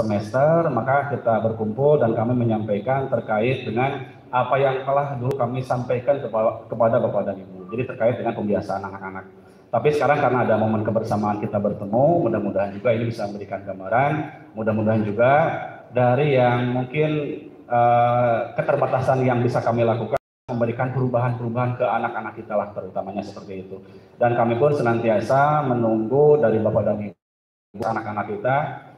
semester, maka kita berkumpul dan kami menyampaikan terkait dengan apa yang telah dulu kami sampaikan kepada Bapak dan Ibu. Jadi terkait dengan pembiasaan anak-anak. Tapi sekarang karena ada momen kebersamaan kita bertemu, mudah-mudahan juga ini bisa memberikan gambaran, mudah-mudahan juga dari yang mungkin keterbatasan yang bisa kami lakukan, memberikan perubahan-perubahan ke anak-anak kita lah, terutamanya seperti itu. Dan kami pun senantiasa menunggu dari Bapak dan Ibu anak-anak kita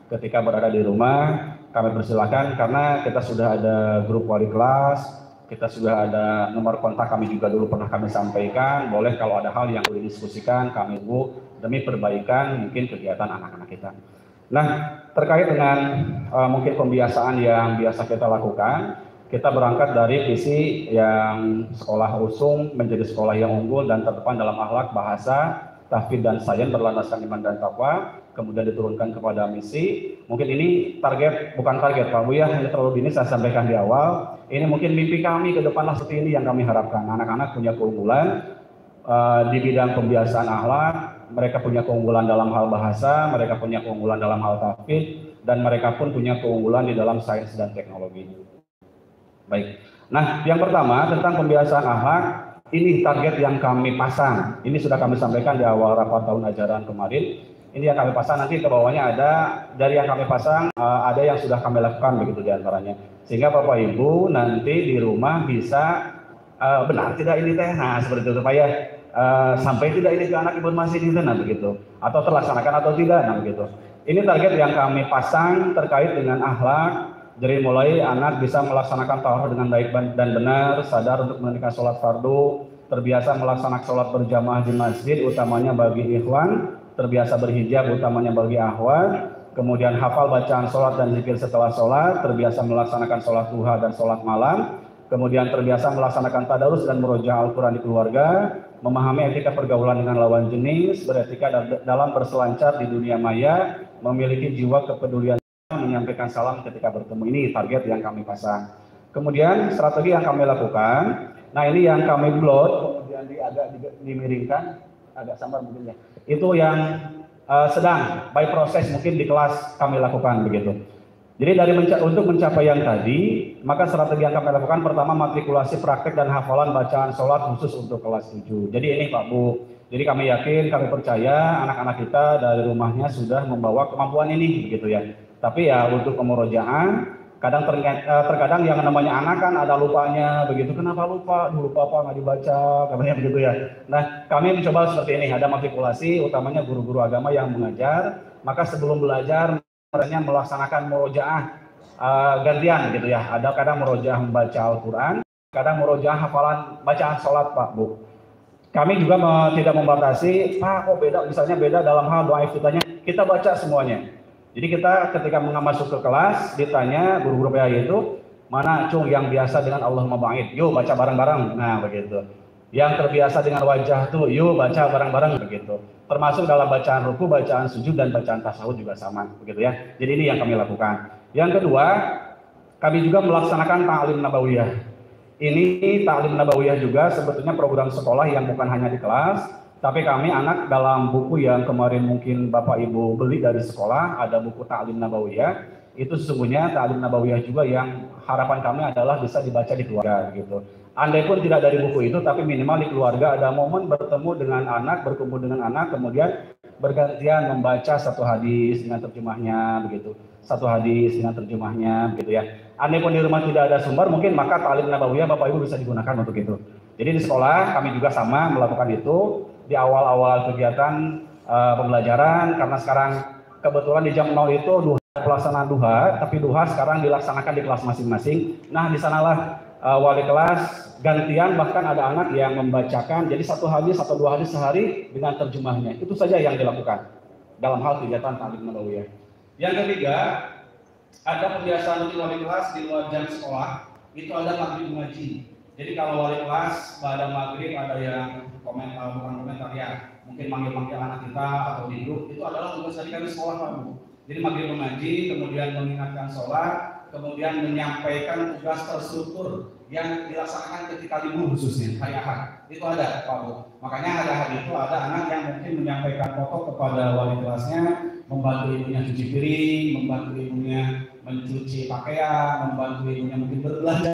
ketika berada di rumah. Kami persilakan karena kita sudah ada grup wali kelas, kita sudah ada nomor kontak kami juga dulu pernah kami sampaikan. Boleh kalau ada hal yang boleh diskusikan kami Bu demi perbaikan mungkin kegiatan anak-anak kita. Nah, terkait dengan mungkin pembiasaan yang biasa kita lakukan, kita berangkat dari visi yang sekolah usung menjadi sekolah yang unggul dan terdepan dalam akhlak, bahasa, tahfidz dan sains berlandaskan iman dan takwa, kemudian diturunkan kepada misi. Mungkin ini target, bukan target Pak Bu ya, ini terlalu dini saya sampaikan di awal. Ini mungkin mimpi kami ke depan lah seperti ini yang kami harapkan. Anak-anak punya keunggulan di bidang pembiasaan akhlak, mereka punya keunggulan dalam hal bahasa, mereka punya keunggulan dalam hal tahfidz, dan mereka pun punya keunggulan di dalam sains dan teknologi. Baik. Nah, yang pertama tentang pembiasaan akhlak, ini target yang kami pasang. Ini sudah kami sampaikan di awal rapat tahun ajaran kemarin. Ini yang kami pasang, nanti ke bawahnya ada dari yang kami pasang, ada yang sudah kami lakukan begitu diantaranya. Sehingga Bapak Ibu nanti di rumah bisa benar tidak ini teh, nah seperti itu supaya sampai tidak ini ke anak ibu masih itu, nah begitu. Atau terlaksanakan atau tidak, nah begitu. Ini target yang kami pasang terkait dengan akhlak. Dari mulai anak bisa melaksanakan tauhid dengan baik dan benar, sadar untuk menunaikan sholat fardu, terbiasa melaksanakan sholat berjamaah di masjid, utamanya bagi ikhwan, terbiasa berhijab, utamanya bagi akhwat, kemudian hafal bacaan sholat dan zikir setelah sholat, terbiasa melaksanakan sholat duha dan sholat malam, kemudian terbiasa melaksanakan tadarus dan murojaah Al-Quran di keluarga, memahami etika pergaulan dengan lawan jenis, beretika dalam berselancar di dunia maya, memiliki jiwa kepedulian, menyampaikan salam ketika bertemu. Ini target yang kami pasang. Kemudian strategi yang kami lakukan, nah ini yang kami blot, kemudian agak dimiringkan, agak samar mungkin ya. Itu yang sedang by proses mungkin di kelas kami lakukan begitu. Jadi untuk mencapai yang tadi, maka strategi yang kami lakukan pertama matrikulasi praktek dan hafalan bacaan sholat khusus untuk kelas 7. Jadi ini Pak Bu, jadi kami yakin, kami percaya anak-anak kita dari rumahnya sudah membawa kemampuan ini begitu ya. Tapi ya untuk pemurojaan, terkadang yang namanya anak kan ada lupanya begitu. Kenapa lupa? Lupa apa nggak dibaca, katanya begitu ya. Nah kami mencoba seperti ini, ada matrikulasi, utamanya guru-guru agama yang mengajar. Maka sebelum belajar, mereka melaksanakan murojaah gantian gitu ya. Ada kadang murojaah membaca Al-Quran, kadang murojaah hafalan bacaan sholat Pak Bu. Kami juga tidak membatasi, Pak kok beda, misalnya beda dalam hal doa iftitahnya, kita baca semuanya. Jadi kita ketika masuk ke kelas ditanya guru-guru PAI itu, mana Cung yang biasa dengan Allahumma ba'id, yuk baca bareng-bareng, nah begitu. Yang terbiasa dengan wajah tuh, yuk baca bareng-bareng begitu. Termasuk dalam bacaan ruku, bacaan sujud dan bacaan tasawuf juga sama begitu ya. Jadi ini yang kami lakukan. Yang kedua, kami juga melaksanakan ta'lim nabawiyah. Ini ta'lim nabawiyah juga sebetulnya program sekolah yang bukan hanya di kelas, tapi kami anak dalam buku yang kemarin mungkin Bapak Ibu beli dari sekolah, ada buku Ta'lim Nabawiyah. Itu sesungguhnya Ta'lim Nabawiyah juga yang harapan kami adalah bisa dibaca di keluarga gitu. Andai pun tidak dari buku itu, tapi minimal di keluarga ada momen bertemu dengan anak, berkumpul dengan anak, kemudian bergantian membaca satu hadis dengan terjemahnya begitu. Satu hadis dengan terjemahnya begitu ya. Andai pun di rumah tidak ada sumber, mungkin maka Ta'lim Nabawiyah Bapak Ibu bisa digunakan untuk itu. Jadi di sekolah kami juga sama melakukan itu. Di awal-awal kegiatan pembelajaran, karena sekarang kebetulan di jam 0 itu pelaksanaan duha, tapi duha sekarang dilaksanakan di kelas masing-masing. Nah di sanalah wali kelas gantian, bahkan ada anak yang membacakan jadi satu hadis atau dua hadis sehari dengan terjemahnya. Itu saja yang dilakukan dalam hal kegiatan ta'lim nabawiyah. Yang ketiga, ada pembiasaan untuk wali kelas di luar jam sekolah, itu ada maghrib ngaji. Jadi kalau wali kelas pada maghrib ada yang bukan komentar ya, mungkin manggil-manggil anak kita atau di grup, itu adalah tugas dari kami sekolah Pak Bu. Jadi maghrib mengaji, kemudian mengingatkan sholat, kemudian menyampaikan tugas terstruktur yang dilaksanakan ketika libur khususnya hari Ahad. Itu ada Pak Bu. Makanya ada hari itu ada anak yang mungkin menyampaikan pokok kepada wali kelasnya, membantu ibunya cuci piring, membantu ibunya mencuci pakaian, membantu ibunya mungkin berbelanja